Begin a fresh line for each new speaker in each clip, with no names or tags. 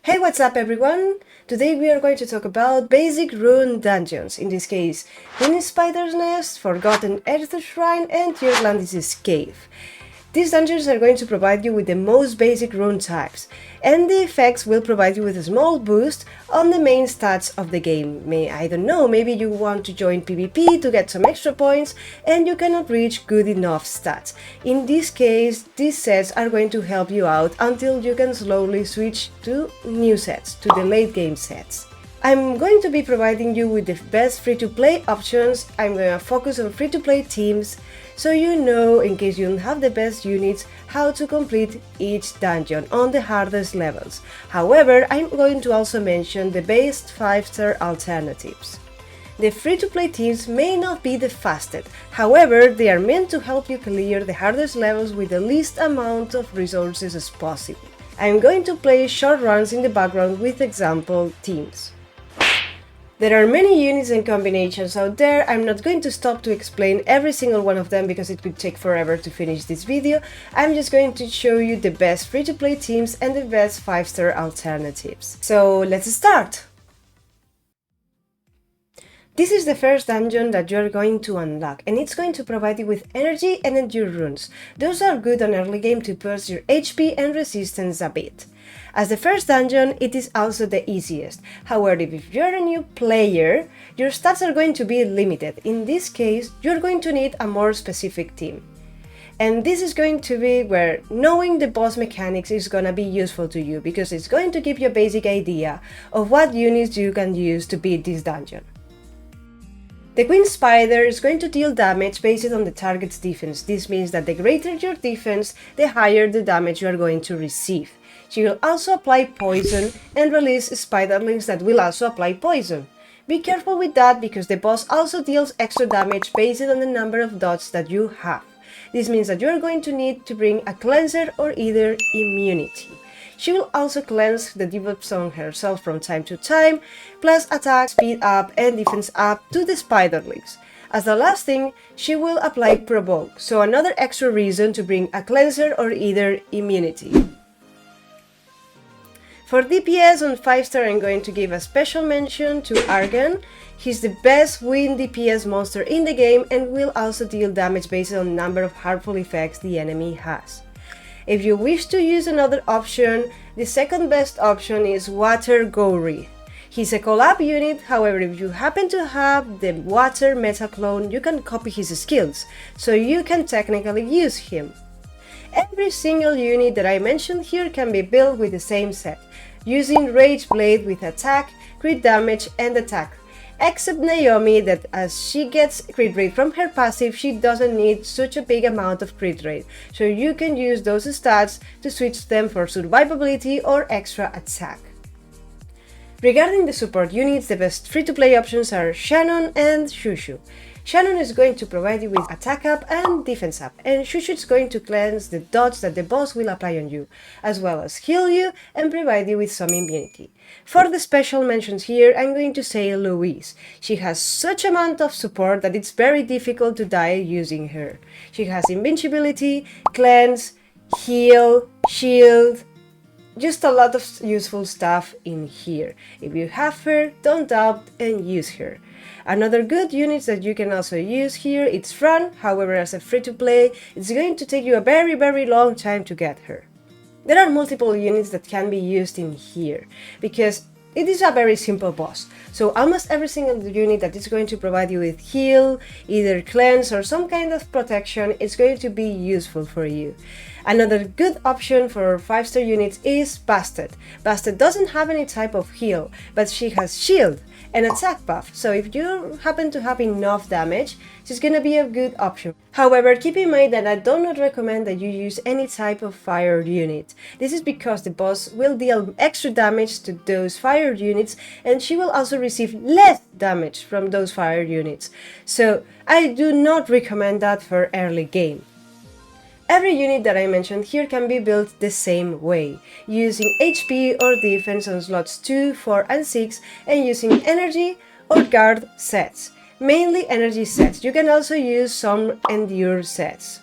Hey, what's up everyone? Today we are going to talk about basic rune dungeons, in this case, Green Spider's Nest, Forgotten Earth Shrine and Irlandis' Cave. These dungeons are going to provide you with the most basic rune types, and the effects will provide you with a small boost on the main stats of the game. I don't know, maybe you want to join PvP to get some extra points and you cannot reach good enough stats. In this case, these sets are going to help you out until you can slowly switch to new sets, to the late game sets. I'm going to be providing you with the best free-to-play options. I'm going to focus on free-to-play teams, so you know, in case you don't have the best units, how to complete each dungeon on the hardest levels. However, I'm going to also mention the best 5-star alternatives. The free-to-play teams may not be the fastest, however, they are meant to help you clear the hardest levels with the least amount of resources as possible. I'm going to play short runs in the background with example teams. There are many units and combinations out there. I'm not going to stop to explain every single one of them because it would take forever to finish this video. I'm just going to show you the best free-to-play teams and the best 5-star alternatives. So let's start! This is the first dungeon that you're going to unlock, and it's going to provide you with energy and endure runes. Those are good on early game to boost your HP and resistance a bit. As the first dungeon, it is also the easiest. However, if you're a new player, your stats are going to be limited. In this case, you're going to need a more specific team. And this is going to be where knowing the boss mechanics is gonna be useful to you, because it's going to give you a basic idea of what units you can use to beat this dungeon. The Queen Spider is going to deal damage based on the target's defense. This means that the greater your defense, the higher the damage you are going to receive. She will also apply poison and release spiderlings that will also apply poison. Be careful with that because the boss also deals extra damage based on the number of dots that you have. This means that you are going to need to bring a cleanser or either immunity. She will also cleanse the debuffs on herself from time to time, plus attack speed up and defense up to the spiderlings. As the last thing, she will apply provoke, so another extra reason to bring a cleanser or either immunity. For DPS on 5-star, I'm going to give a special mention to Argen. He's the best win DPS monster in the game and will also deal damage based on the number of harmful effects the enemy has. If you wish to use another option, the second best option is Water Gory. He's a collab unit, however, if you happen to have the Water Meta clone, you can copy his skills, so you can technically use him. Every single unit that I mentioned here can be built with the same set, using Rage Blade with attack, crit damage and attack, except Naomi, that as she gets crit rate from her passive, she doesn't need such a big amount of crit rate, so you can use those stats to switch them for survivability or extra attack. Regarding the support units, the best free-to-play options are Shannon and Shushu. Shannon is going to provide you with attack up and defense up, and Shushu is going to cleanse the dots that the boss will apply on you, as well as heal you and provide you with some immunity. For the special mentions here, I'm going to say Louise. She has such amount of support that it's very difficult to die using her. She has invincibility, cleanse, heal, shield, just a lot of useful stuff in here. If you have her, don't doubt and use her. Another good unit that you can also use here is Fran, however as a free-to-play, it's going to take you a very long time to get her. There are multiple units that can be used in here, because it is a very simple boss, so almost every single unit that is going to provide you with heal, either cleanse or some kind of protection is going to be useful for you. Another good option for 5-star units is Bastet. Bastet doesn't have any type of heal, but she has shield and attack buff, so if you happen to have enough damage, she's gonna be a good option. However, keep in mind that I do not recommend that you use any type of fire unit. This is because the boss will deal extra damage to those fire units and she will also receive less damage from those fire units, so I do not recommend that for early game. Every unit that I mentioned here can be built the same way, using HP or defense on slots 2, 4 and 6 and using energy or guard sets. Mainly energy sets, you can also use some endure sets.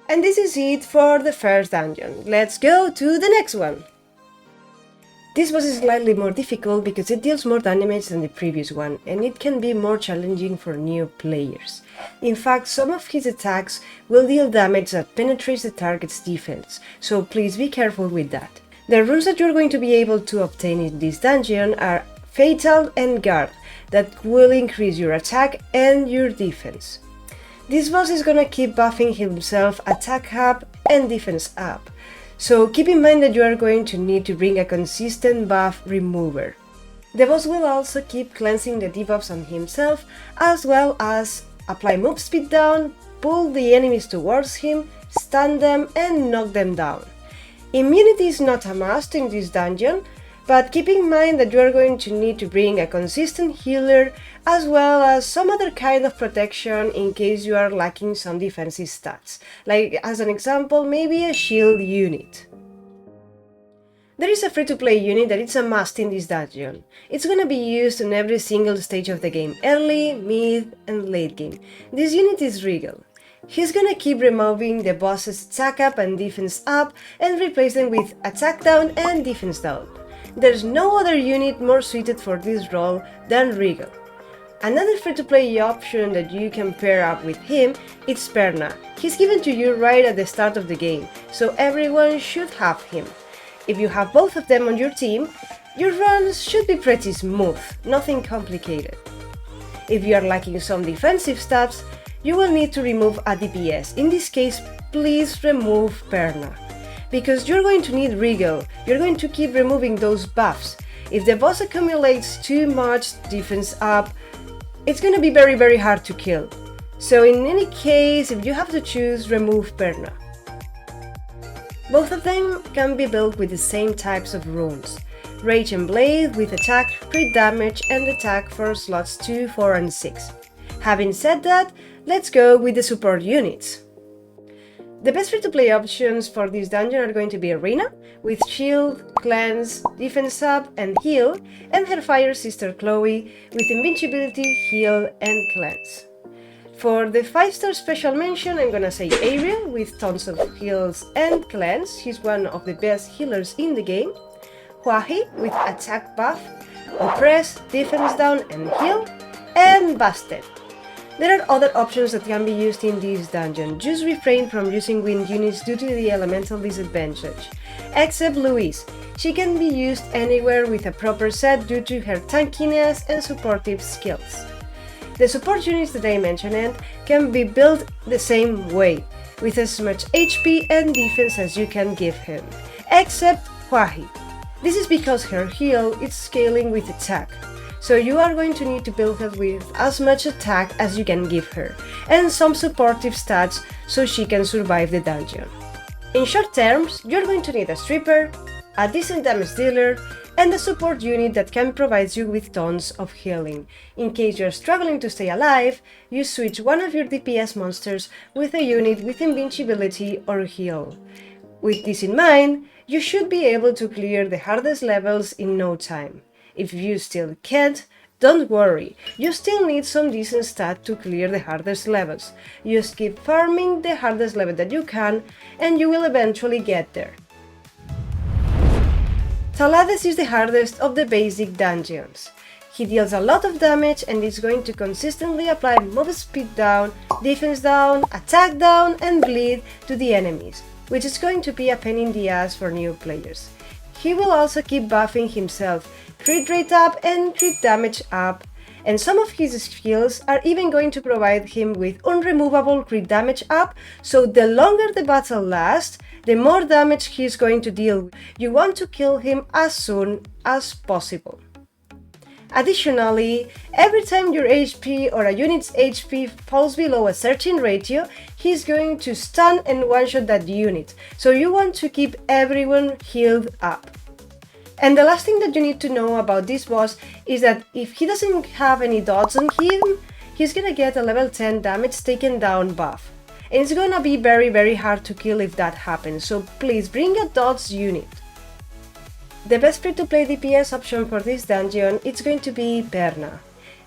And this is it for the first dungeon. Let's go to the next one! This boss is slightly more difficult because it deals more damage than the previous one, and it can be more challenging for new players. In fact, some of his attacks will deal damage that penetrates the target's defense, so please be careful with that. The runes that you're going to be able to obtain in this dungeon are Fatal and Guard, that will increase your attack and your defense. This boss is gonna keep buffing himself attack up and defense up, so keep in mind that you are going to need to bring a consistent buff remover. The boss will also keep cleansing the debuffs on himself, as well as apply move speed down, pull the enemies towards him, stun them and knock them down. Immunity is not a must in this dungeon, but keep in mind that you are going to need to bring a consistent healer as well as some other kind of protection in case you are lacking some defensive stats, like as an example maybe a shield unit. There is a free-to-play unit that is a must in this dungeon. It's gonna be used in every single stage of the game, early, mid and late game. This unit is Regal. He's gonna keep removing the boss's attack up and defense up and replace them with attack down and defense down. There's no other unit more suited for this role than Regal. Another free-to-play option that you can pair up with him is Perna. He's given to you right at the start of the game, so everyone should have him. If you have both of them on your team, your runs should be pretty smooth, nothing complicated. If you are lacking some defensive stats, you will need to remove a DPS. In this case, please remove Perna. Because you're going to need Regal, you're going to keep removing those buffs. If the boss accumulates too much defense up, it's going to be very hard to kill. So in any case, if you have to choose, remove Perna. Both of them can be built with the same types of runes. Rage and Blade with attack, crit damage and attack for slots 2, 4 and 6. Having said that, let's go with the support units. The best free-to-play options for this dungeon are going to be Arena, with Shield, Cleanse, Defense Up and Heal, and her fire sister Chloe, with Invincibility, Heal and Cleanse. For the 5-star special mention, I'm gonna say Ariel, with tons of heals and cleanse. He's one of the best healers in the game. HWAHEE, with attack buff, oppress, defense down and heal, and Busted. There are other options that can be used in this dungeon, just refrain from using wind units due to the elemental disadvantage. Except Louise, she can be used anywhere with a proper set due to her tankiness and supportive skills. The support units that I mentioned can be built the same way, with as much HP and defense as you can give him, except HWAHEE. This is because her heal is scaling with attack, so you are going to need to build her with as much attack as you can give her, and some supportive stats so she can survive the dungeon. In short terms, you're going to need a stripper, a decent damage dealer, and a support unit that can provide you with tons of healing. In case you're struggling to stay alive, you switch one of your DPS monsters with a unit with invincibility or heal. With this in mind, you should be able to clear the hardest levels in no time. If you still can't, don't worry, you still need some decent stat to clear the hardest levels. Just keep farming the hardest level that you can, and you will eventually get there. TALLADES is the hardest of the basic dungeons. He deals a lot of damage and is going to consistently apply move speed down, defense down, attack down and bleed to the enemies, which is going to be a pain in the ass for new players. He will also keep buffing himself, crit rate up and crit damage up, and some of his skills are even going to provide him with unremovable crit damage up, so the longer the battle lasts, the more damage he's going to deal. You want to kill him as soon as possible. Additionally, every time your HP or a unit's HP falls below a certain ratio, he's going to stun and one-shot that unit, so you want to keep everyone healed up. And the last thing that you need to know about this boss is that if he doesn't have any dots on him, he's gonna get a level 10 damage taken down buff. And it's gonna be very hard to kill if that happens, so please bring a dots unit. The best free-to-play DPS option for this dungeon is going to be Perna.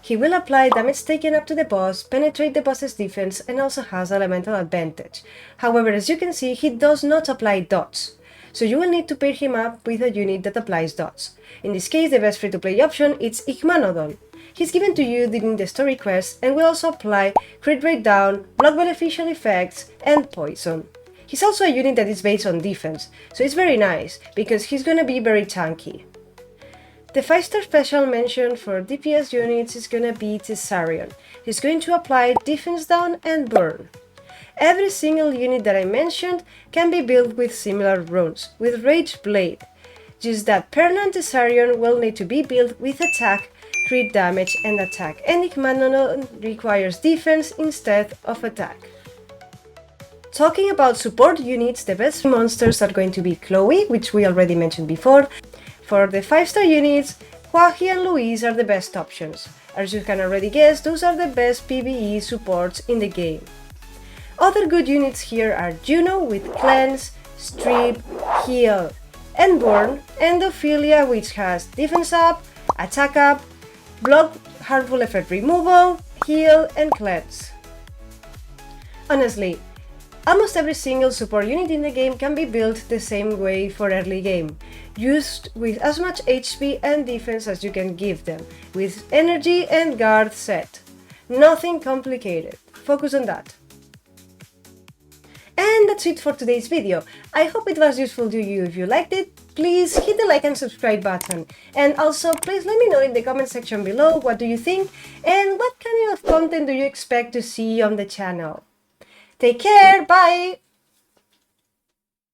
He will apply damage taken up to the boss, penetrate the boss's defense, and also has elemental advantage. However, as you can see, he does not apply dots. so you will need to pair him up with a unit that applies dots. In this case, the best free-to-play option is Igmanodon. He's given to you during the story quest and will also apply crit rate down, block beneficial effects, and poison. He's also a unit that is based on defense, so it's very nice, because he's gonna be very tanky. The 5-star special mention for DPS units is gonna be Thessarion. He's going to apply defense down and burn. Every single unit that I mentioned can be built with similar runes, with Rage Blade. Just that Perna and Thessarion will need to be built with attack, crit damage and attack, and Igmanodon requires defense instead of attack. Talking about support units, the best monsters are going to be Chloe, which we already mentioned before. For the 5-star units, HWAHEE and Louise are the best options. As you can already guess, those are the best PvE supports in the game. Other good units here are Juno with Cleanse, Strip, Heal and Burn, and Ophelia, which has Defense up, Attack up, Block, Harmful Effect Removal, Heal and Cleanse. Honestly, almost every single support unit in the game can be built the same way for early game, used with as much HP and defense as you can give them, with energy and guard set. Nothing complicated, focus on that. And that's it for today's video. I hope it was useful to you. If you liked it, please hit the like and subscribe button. And also, please let me know in the comment section below what do you think and what kind of content do you expect to see on the channel. Take care, bye!